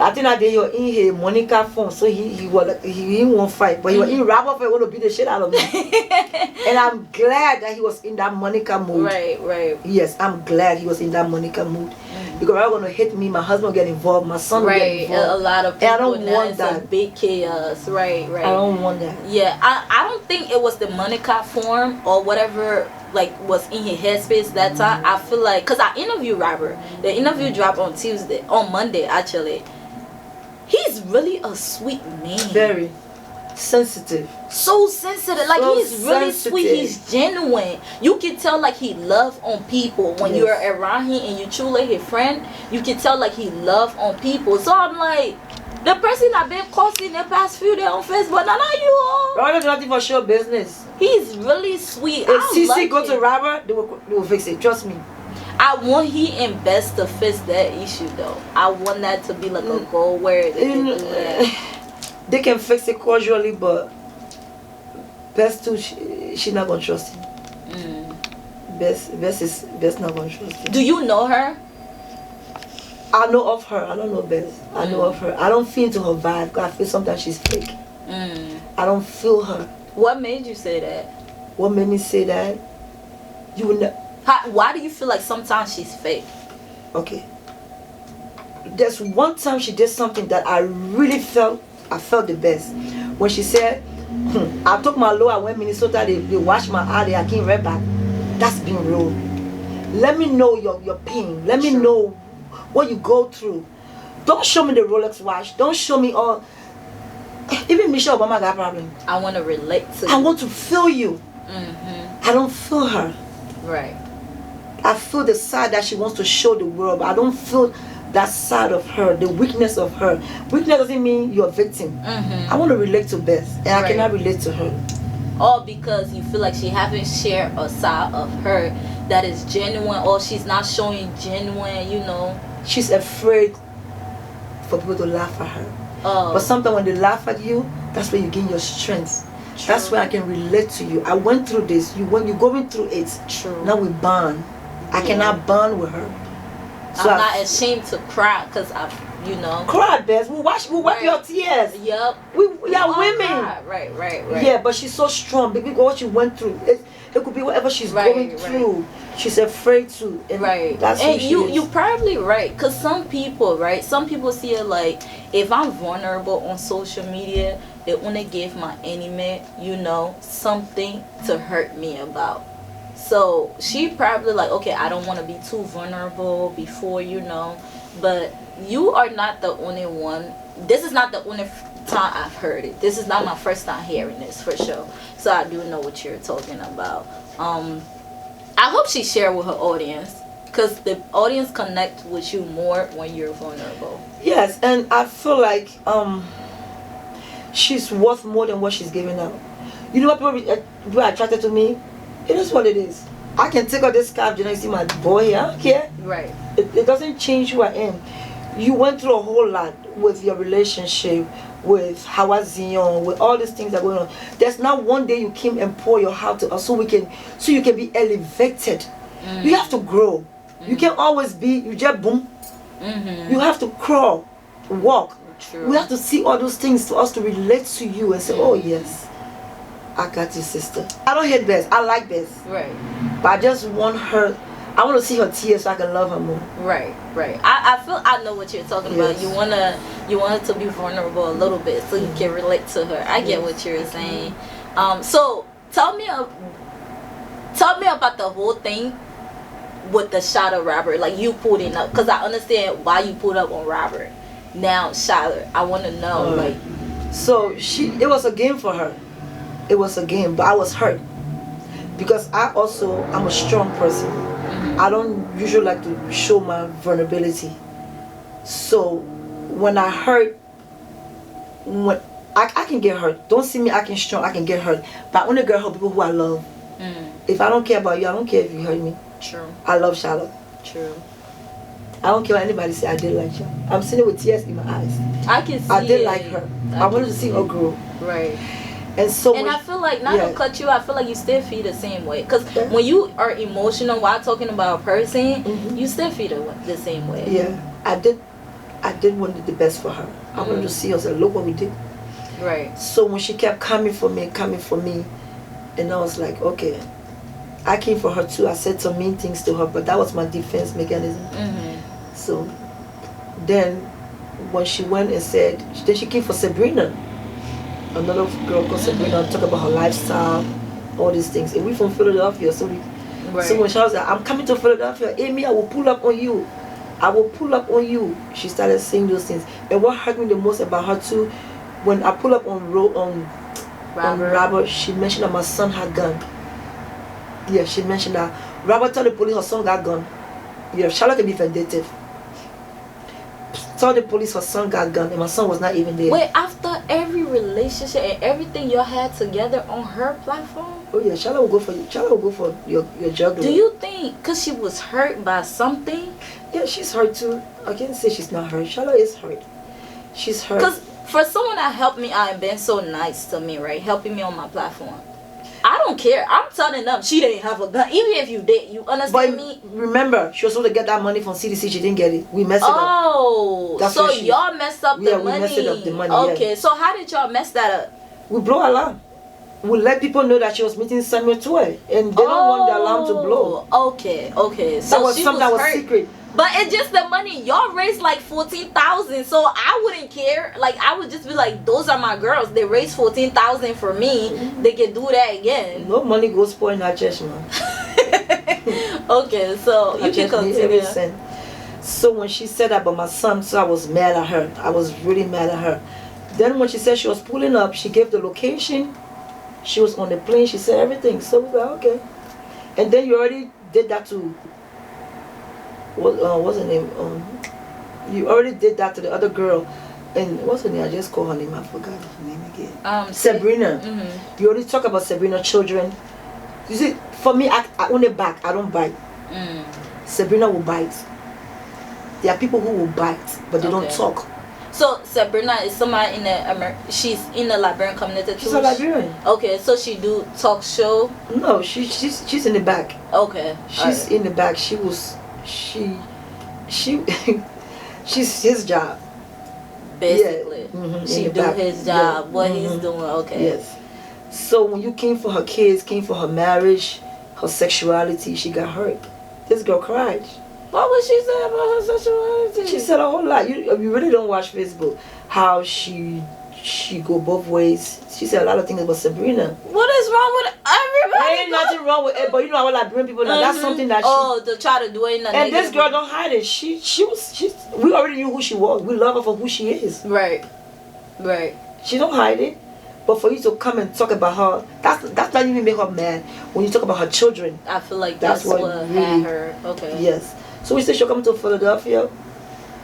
I think that day you were in here, Monica phone, so he didn't want to fight, but he was in Robert for want to beat the shit out of me. And I'm glad that he was in that Monica mood. Right. Yes, I'm glad he was in that Monica mood. Because Robert going to hit me, my husband get involved, my son will get involved. A lot of people. And I don't want that. It's a big chaos. Right. I don't want that. Yeah, I don't think it was the Monica form or whatever like was in his headspace that time. I feel like, because I interviewed Robert. The interview dropped on Monday actually. He's really a sweet man. Very sensitive. So sensitive. Like so he's really sweet. He's genuine. You can tell like he love on people. When you're around him and you truly his friend, you can tell like he love on people. So I'm like, the person I've been causing the past few days on Facebook, not you. Robert nothing for show business. He's really sweet. If CC go to Robert, they will fix it. Trust me. I want he invest to fix that issue though. I want that to be like a goal where they can do that. They can fix it casually, but Best too, she not gonna trust him. Best not gonna trust him. Do you know her? I know of her. I don't know Best. I know of her. I don't feel into her vibe. Because I feel sometimes she's fake. I don't feel her. What made you say that? What made me say that? You would know. Why do you feel like sometimes she's fake? Okay. There's one time she did something that I really felt the best. When she said, I took my low, I went Minnesota, they washed my eye, I came right back. That's being real. Let me know your pain. Let me know what you go through. Don't show me the Rolex watch. Don't show me all. Even Michelle Obama got a problem. I want to relate to you. I want to feel you. I don't feel her. Right. I feel the side that she wants to show the world, but I don't feel that side of her, the weakness of her. Weakness doesn't mean you're a victim. I want to relate to Beth, and I cannot relate to her. Or because you feel like she haven't shared a side of her that is genuine, or she's not showing genuine, you know. She's afraid for people to laugh at her. But sometimes when they laugh at you, that's where you gain your strength. That's where I can relate to you. I went through this. When you're going through it, now we bond. I cannot bond with her. So I'm not ashamed to cry because I've, you know. Cry, Bess. We'll wipe your tears. Yep. We are women. Cry. Right. Yeah, but she's so strong because what she went through. It could be whatever she's going through. She's afraid to. And that's and you probably right. Because some people see it like, if I'm vulnerable on social media, they want to give my enemy, you know, something to hurt me about. So she probably like, okay, I don't want to be too vulnerable before, you know. But you are not the only one. This is not the only time I've heard it. This is not my first time hearing this, for sure. So I do know what you're talking about. I hope she shared with her audience, because the audience connect with you more when you're vulnerable. Yes, and I feel like she's worth more than what she's giving out. You know what people are attracted to me? It is what it is. I can take out this scarf, you know, you see my boy here, I don't care. Right. It doesn't change who I am. You went through a whole lot with your relationship, with Hawazion, with all these things that are going on. There's not one day you came and pour your heart to us so you can be elevated. You have to grow. You can't always be you just boom. You have to crawl, walk. True. We have to see all those things for us to relate to you and say, oh yes, I got you, sister. I don't hate Bess. I like Bess. Right. But I just want her. I want to see her tears so I can love her more. Right. I feel I know what you're talking about. You want her to be vulnerable a little bit so you can relate to her. I get what you're saying. So tell me about the whole thing with the shot of Robert. Like you putting up, because I understand why you put up on Robert. Now Charlotte, I want to know So it was a game for her. It was a game, but I was hurt because I'm a strong person. I don't usually like to show my vulnerability. So when I hurt, when I can get hurt. Don't see me acting strong. I can get hurt, but I only get hurt people who I love. If I don't care about you, I don't care if you hurt me. True. I love Charlotte. True. I don't care what anybody say. I did like her. I'm sitting with tears in my eyes. I can see. I did like her. I wanted to see her grow. Right. And so. And I feel like, not to cut you, I feel like you still feel the same way. Because when you are emotional while talking about a person, you still feel the same way. Yeah, I did want the best for her. I wanted to see her say, look what we did. Right. So when she kept coming for me, and I was like, okay. I came for her too. I said some mean things to her, but that was my defense mechanism. So then when she went and said, then she came for Sabrina, another girl called Sabrina, talk about her lifestyle, all these things. And we from Philadelphia, so when she was like, I'm coming to Philadelphia, Amy, I will pull up on you. I will pull up on you. She started saying those things. And what hurt me the most about her too, when I pull up on Robert, she mentioned that my son had gun. Yeah, she mentioned that Robert told the police her son got gun. Yeah, Charlotte can be vindictive. Told the police her son got gun and my son was not even there. Wait, after every relationship and everything y'all had together on her platform? Oh yeah, Charlotte will go for you. Charlotte will go for your juggler. Do you think because she was hurt by something? Yeah, she's hurt too. I can't say she's not hurt. Charlotte is hurt. She's hurt. Because for someone that helped me out and been so nice to me, right, helping me on my platform, I don't care. I'm telling them she didn't have a gun. Even if you did, you understand me? Remember, she was supposed to get that money from CDC. She didn't get it. We messed it up. Oh, so y'all messed up the money. Yeah, we messed it up, the money. Okay, so how did y'all mess that up? We blow alarm. We let people know that she was meeting Samuel Toy, and they don't want the alarm to blow. Okay. So that was something that was secret. But it's just the money. Y'all raised like 14,000, so I wouldn't care. Like I would just be like, those are my girls. They raised 14,000 for me. They can do that again. No money goes poor in our church, man. Okay, so you can continue. So when she said that about my son, so I was mad at her. I was really mad at her. Then when she said she was pulling up, she gave the location. She was on the plane. She said everything. So we were like, okay. And then you already did that to. What's her name? You already did that to the other girl, and what's her name? I just called her name. I forgot her name again. Sabrina. You already talk about Sabrina children. You see, for me, I only back. I don't bite. Sabrina will bite. There are people who will bite, but they don't talk. So Sabrina is somebody in the she's in the Liberian community too. She's a Liberian. Okay, so she do talk show. No, she's in the back. Okay, she's in the back. She's his job. Basically, she do his job. What he's doing. Okay. Yes. So when you came for her kids, came for her marriage, her sexuality, she got hurt. This girl cried. What was she saying about her sexuality? She said a whole lot. You really don't watch Facebook. How she go both ways. She said a lot of things about Sabrina. What is wrong with everybody? There ain't nothing wrong with it, but you know how Liberian people know. That's something that to try to do it. And this girl don't hide it. We already knew who she was. We love her for who she is. Right. She don't hide it. But for you to come and talk about her, that's not even make her mad. When you talk about her children, I feel like that's what really had her. Okay. Yes. So we said she'll come to Philadelphia,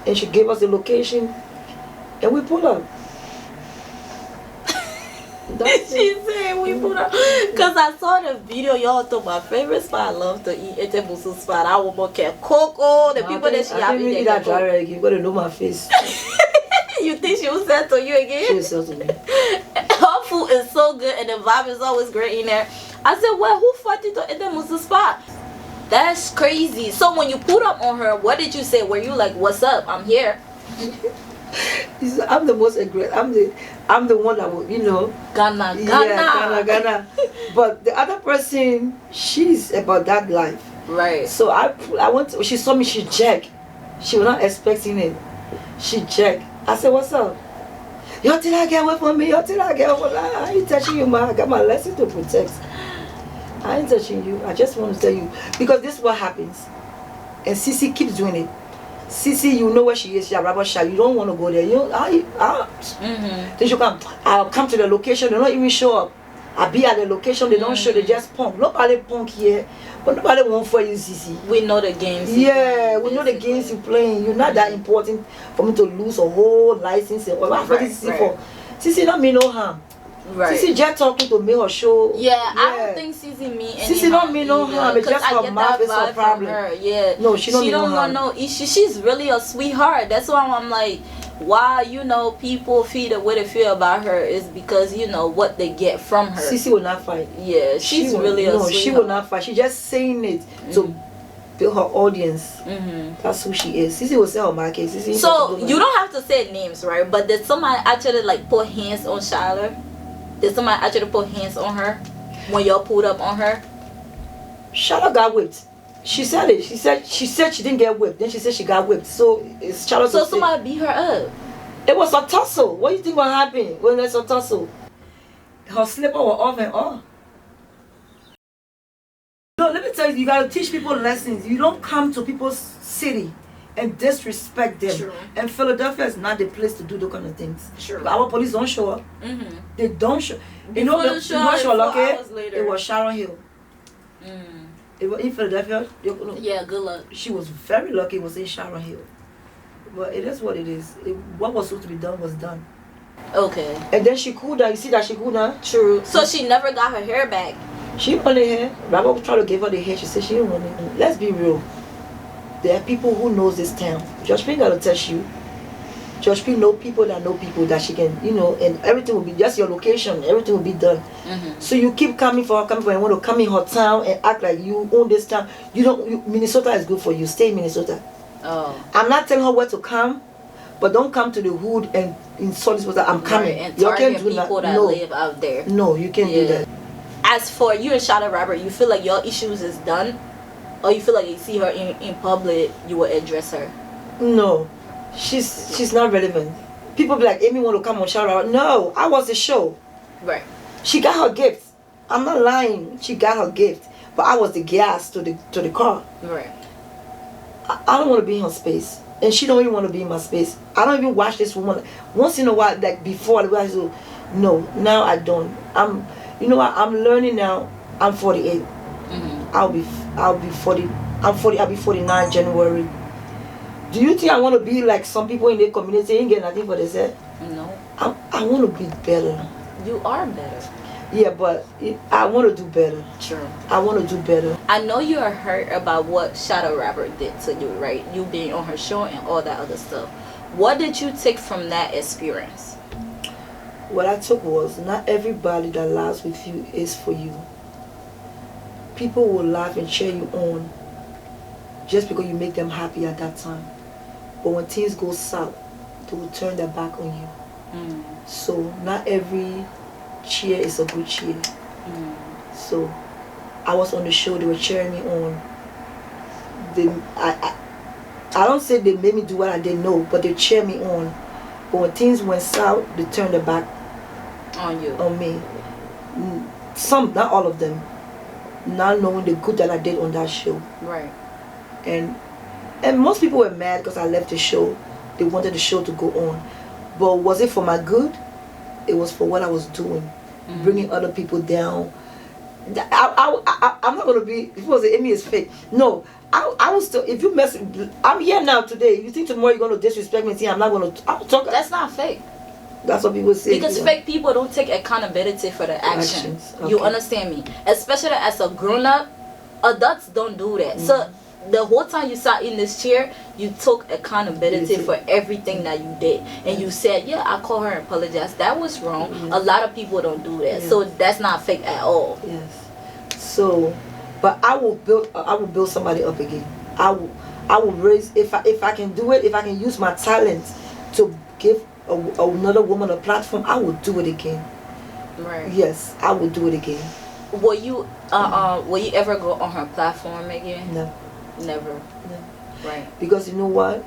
and she gave us the location, and we pull up. That's She it. said we put up. Because I saw the video, y'all thought my favorite spot I love to eat at the Musu spot. I want more cocoa. The people that she I have didn't eat eat that that dry cocoa. egg. You gotta know my face. You think she will sell to you again? She will sell to me. Her food is so good and the vibe is always great in there. I said, well, who fought it at the Musu spot? That's crazy. So when you put up on her, what did you say? Were you like, what's up? I'm here. I'm the most aggressive. I'm the one that will, you know. Ghana. Yeah, Ghana. But the other person, she's about that life. Right. So I went. She saw me. She jerked. She was not expecting it. She jerked. I said, "What's up?" Yo, till I get away from me. Yo, till I get away. I ain't touching you, man. I got my lesson to protect. I ain't touching you. I just want to tell you because this is what happens. And Sissy keeps doing it. Sissy, you know where she is. She's a rubber shot. You don't want to go there. You, Then she come. I'll come to the location. They don't even show up. I'll be at the location. They don't show. They just punk. Nobody punk here. But nobody won't for you, Sissy. We know the games. Yeah, we know the games you're playing. You're not that important for me to lose a whole license. Or what for Sissy for? Sissy don't mean no harm. Right. Sissy just talking to me or show. Yeah, I don't think Sissy mean any Sissy don't mean no harm. It's just her mouth is her problem. Yeah. No, she don't want no issue. She's really a sweetheart. That's why I'm like, why, you know, people feel the way they feel about her is because, you know, what they get from her. Sissy will not fight. Yeah, she's really a sweetheart. No, she will not fight. She's just saying it to build her audience. That's who she is. Sissy will say her market. So you don't have to say names, right? But did somebody actually like put hands on Charlotte? Did somebody actually put hands on her when y'all pulled up on her? Charlotte got whipped. She said it. She said she didn't get whipped. Then she said she got whipped. So it's Charlotte. So somebody beat her up. It was a tussle. What do you think will happen when there's a tussle? Her slipper was off and on. No, let me tell you, you gotta teach people lessons. You don't come to people's city and disrespect them. True. And Philadelphia is not the place to do those kind of things. Sure. Our police don't show up. They don't show. You know, Before the show, she was lucky. hours later. It was Sharon Hill. It was in Philadelphia. Yeah, good luck. She was very lucky. It was in Sharon Hill. But it is what it is. What was supposed to be done was done. Okay. And then she cooled down. You see that she cooled down? True. So she never got her hair back. She wanted hair. Robert tried to give her the hair. She said she didn't want it. Let's be real. There are people who knows this town. Judge Payne got to test you. Judge Payne know people that she can, you know, and everything will be just your location. Everything will be done. So you keep coming for her, and want to come in her town and act like you own this town. Minnesota is good for you. Stay in Minnesota. Oh. I'm not telling her where to come, but don't come to the hood and insult this person. I'm coming. And You target can't do people that no. live out there. No, you can't do that. As for you and Charlotte Robert, you feel like your issues is done? Or you feel like you see her in public, you will address her? No, she's not relevant. People be like, Amy want to come on Charlotte. No, I was the show. Right. She got her gift. I'm not lying. She got her gift, but I was the gas to the car. Right. I don't want to be in her space, and she don't even want to be in my space. I don't even watch this woman once in a while. Like before, no. Now I don't. You know what? I'm learning now. I'm 48. I'll be 40. I'm 40. I'll be 49 January. Do you think I want to be like some people in the community ain't get nothing for themselves? No. I want to be better. You are better. Yeah, but I want to do better. True. I want to do better. I know you are hurt about what Shadow Robert did to you, right? You being on her show and all that other stuff. What did you take from that experience? What I took was not everybody that laughs with you is for you. People will laugh and cheer you on just because you make them happy at that time. But when things go south, they will turn their back on you. So not every cheer is a good cheer. So I was on the show, they were cheering me on. I don't say they made me do what I didn't know, but they cheer me on. But when things went south, they turned their back on me. Some, not all of them, not knowing the good that I did on that show. Right. And most people were mad because I left the show. They wanted the show to go on. But was it for my good? It was for what I was doing. Bringing other people down. I'm not going to be, people say Amy is fake. No, I was still, if you mess, I'm here now today. You think tomorrow you're going to disrespect me and say I'm not going to talk? That's not fake. That's what people say. Because fake people don't take accountability for their actions. Okay. You understand me? Especially as a grown-up, adults don't do that. So the whole time you sat in this chair, you took accountability for everything that you did. And you said, yeah, I called her and apologized. That was wrong. A lot of people don't do that. So that's not fake at all. Yes. So, but I will build somebody up again. I will raise, if I can do it, if I can use my talent to give another woman a platform, I will do it again. Right. Yes, I will do it again. Will you ever go on her platform again? No. Never. No. Right. Because you know what?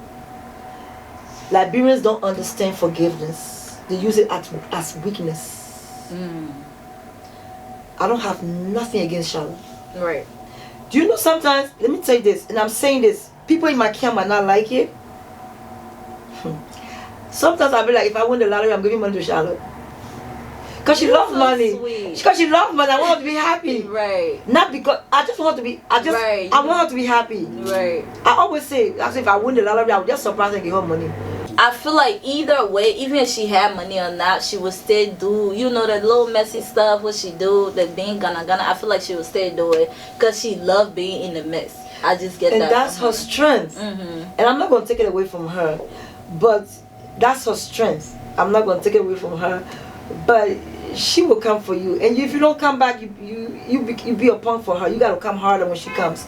Liberians don't understand forgiveness. They use it as weakness. I don't have nothing against Charlotte. Right. Do you know sometimes, let me tell you this, and I'm saying this, people in my camp might not like it. Sometimes I'll be like, if I win the lottery, I'm giving money to Charlotte. Because she loves money. Because she loves money. I want her to be happy. Right. Not because I just want her to be. I want her to be happy. Right. I always say, as if I win the lottery, I would just surprise her and give her money. I feel like either way, even if she had money or not, she would still do, the little messy stuff, what she do, the being gonna. I feel like she would still do it because she loved being in the mess. I just get that. And that's her strength. And I'm not gonna take it away from her, but that's her strength. I'm not gonna take it away from her, but she will come for you. And if you don't come back, you be a punk for her. You gotta come harder when she comes.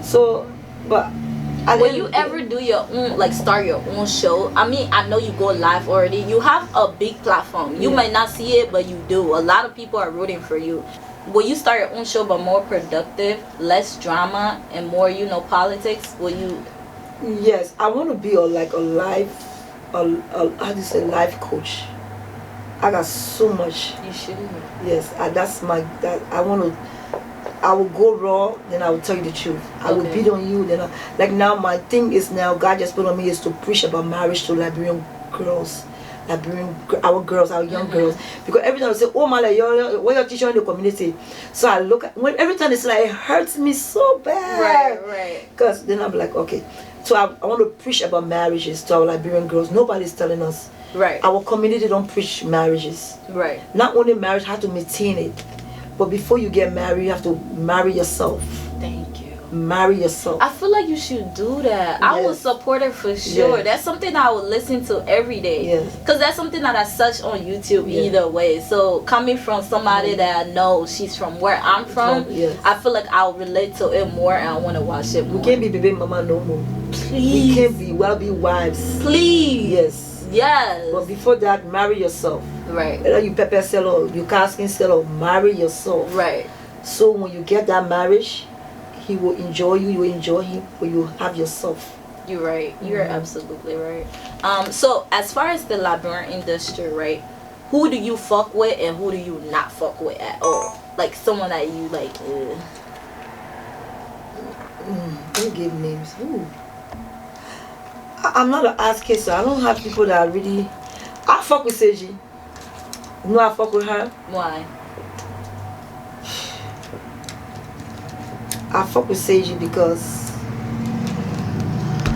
So, but. Will you ever do your own, start your own show? I mean, I know you go live already. You have a big platform. You might not see it, but you do. A lot of people are rooting for you. Will you start your own show, but more productive, less drama, and more, politics? Will you? Yes, I want to be life coach. I got so much. You should. Yes, I will go raw, then I will tell you the truth. I will beat on you, then now my thing is now God just put on me is to preach about marriage to Liberian girls, our young girls. Because every time I say, oh my, what you're teaching in the community, so I look at every time it's like it hurts me so bad. Right. Because then I'm like, okay, so I want to preach about marriages to our Liberian girls. Nobody's telling us. Right. Our community don't preach marriages. Right. Not only marriage, how to maintain it. But before you get married, you have to marry yourself. Thank you. Marry yourself. I feel like you should do that. I would support it for sure. That's something I would listen to every day. Yes. Because that's something that I search on YouTube either way. So coming from somebody that I know she's from where I'm from, I feel like I'll relate to it more and I want to watch it more. We can't be baby mama no more. Please. We can't be. We'll be wives. Please. Yes. Yes. But before that, marry yourself. Right. Whether you pepper sell or you casking sell or marry yourself. Right. So when you get that marriage, he will enjoy you, you will enjoy him, but you have yourself. You're right. You're absolutely right. So as far as the Liberian industry, right, who do you fuck with and who do you not fuck with at all? Like someone that you like. Don't give names. Ooh. I'm not an ass kisser. I don't have people that are really. I fuck with Seiji. No, I fuck with her. Why? I fuck with Seiji because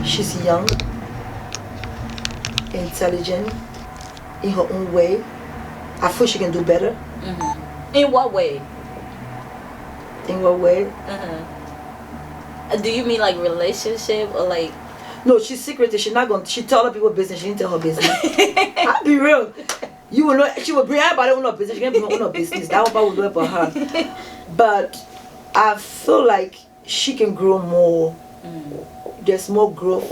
she's young, intelligent, in her own way. I feel she can do better. In what way? In what way? Do you mean like relationship or like? No, she's secretive. She's not going. She tell other people business. She didn't tell her business. I'll be real. You will know. She will bring everybody on her business. She can't bring her own business. That one will do it for her. But I feel like she can grow more. There's more growth.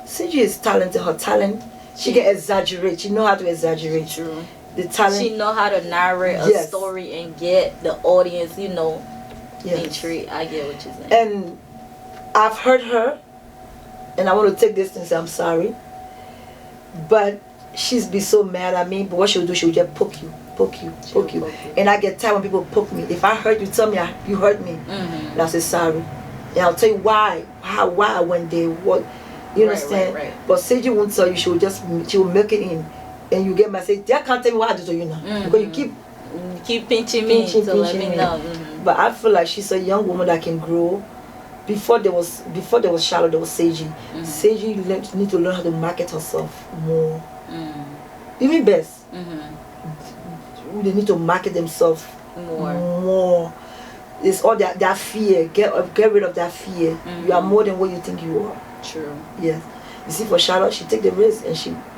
Seiji is talented. Her talent, she can exaggerate. She know how to exaggerate. True. The talent. She know how to narrate a story and get the audience, intrigued. I get what you're saying. And I've heard her, and I want to take this and say I'm sorry. But she's be so mad at me. But what she'll do, she'll just poke you. And I get tired when people poke me. If I hurt you, tell me you hurt me. And I say sorry. And I'll tell you why I went there. What you understand? Right. But Seiji won't tell you. She will milk it in, and you get mad. Say, "Dad can't tell me what I do to you now because you keep pinching me to let me know." But I feel like she's a young woman that can grow. Before there was Charlotte, there was Seiji. Seiji need to learn how to market herself more. Even best. They need to market themselves more. It's all that fear. Get rid of that fear. You are more than what you think you are. True. Yes. You see, for Charlotte, she take the risk, and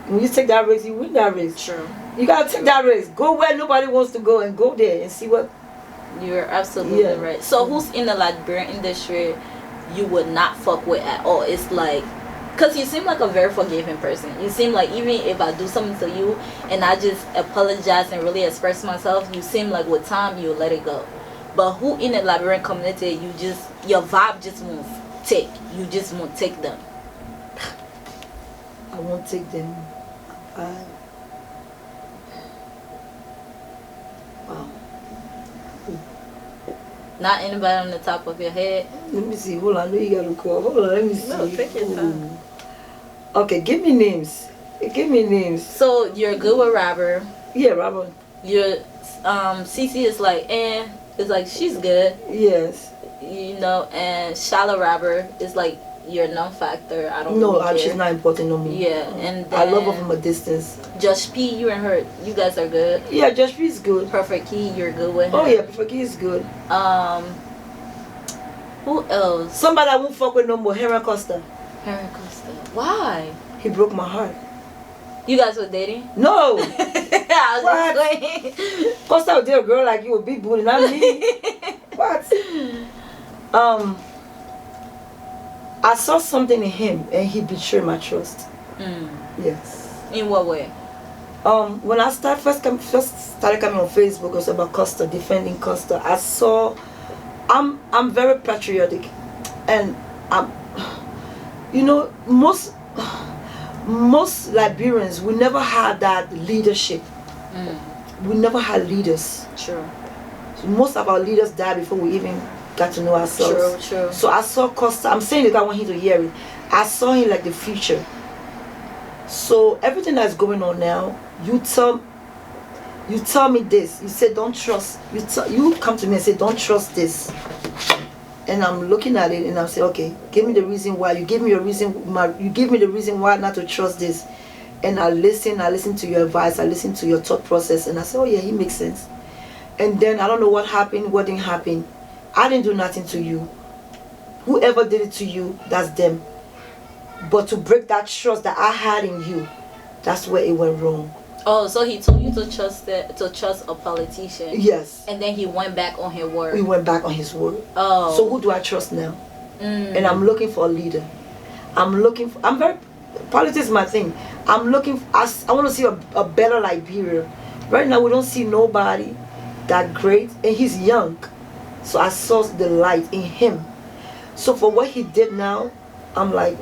when you take that risk, you win that race. True. You gotta take that risk. Go where nobody wants to go, and go there and see what. You're absolutely right. So, who's in the Liberian industry you would not fuck with at all? It's like, cause you seem like a very forgiving person. You seem like even if I do something to you and I just apologize and really express myself, you seem like with time you let it go. But who in the Liberian community your vibe just won't take? You just won't take them. I won't take them. Wow. Not anybody on the top of your head. Let me see. Hold on. I know you gotta call. Hold on. Let me see. No, take your time. Okay, give me names. Give me names. So you're good with Robert. Yeah, Robert. Your Cece is like, it's like she's good. Yes. You know, and Shala Robert is like your non-factor. I don't No, really care. she's not important no more. Yeah, and then I love her from a distance. Josh P, you and her, you guys are good. Yeah, Josh P is good. Perfect Key, you're good with her. Oh yeah, Perfect Key is good. Who else? Somebody I won't fuck with no more. Heron Costa. Heron Costa. Why? He broke my heart. You guys were dating? No. I was What? just saying. Costa would date a girl like you, a big booty, not me. What? I saw something in him and he betrayed my trust. Yes. In what way? When I first started coming on Facebook, it was about Costa, defending Costa. I saw, I'm very patriotic, and most Liberians, we never had that leadership. We never had leaders. True. So most of our leaders died before we even got to know ourselves. True. So I saw Costa. I'm saying it, I want him to hear it. I saw him like the future. So everything that's going on now, you tell me this. You say don't trust. You come to me and say don't trust this. And I'm looking at it and I'm saying, okay, give me the reason why. You give me a reason. You give me the reason why not to trust this. And I listen to your advice. I listen to your thought process, and I say, oh yeah, he makes sense. And then I don't know what happened. What didn't happen? I didn't do nothing to you. Whoever did it to you, that's them. But to break that trust that I had in you, that's where it went wrong. Oh, so he told you to trust a politician. Yes. And then he went back on his word. He went back on his word. Oh. So who do I trust now? And I'm looking for a leader. Politics is my thing. I want to see a better Liberia. Right now we don't see nobody that great, and he's young. So I saw the light in him. So for what he did now, I'm like,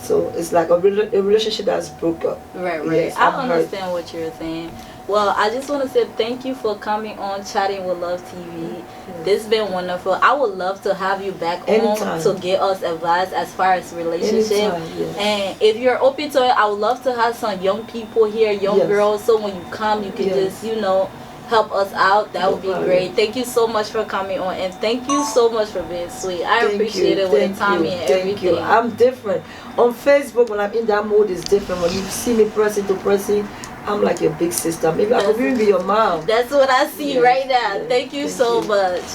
So it's like a relationship that's broke up. Right. Yes, I understand what you're saying. Well, I just want to say thank you for coming on Chatting with Love TV. Yes. This has been wonderful. I would love to have you back Anytime. on to get us advice as far as relationship. Anytime, yes. And if you're open to it, I would love to have some young people here, young Yes. girls, so when you come, you can Yes. just, help us out. That would be problem. great. Thank you so much for coming on, and thank you so much for being sweet. I Thank appreciate you. it with Thank the time you. and Thank everything. you. I'm different. On Facebook, when I'm in that mode, it's different. When you see me person to person, I'm like your big sister. Maybe I could even be your mom. That's what I see Yes, right now. yes. Thank you Thank so you. much.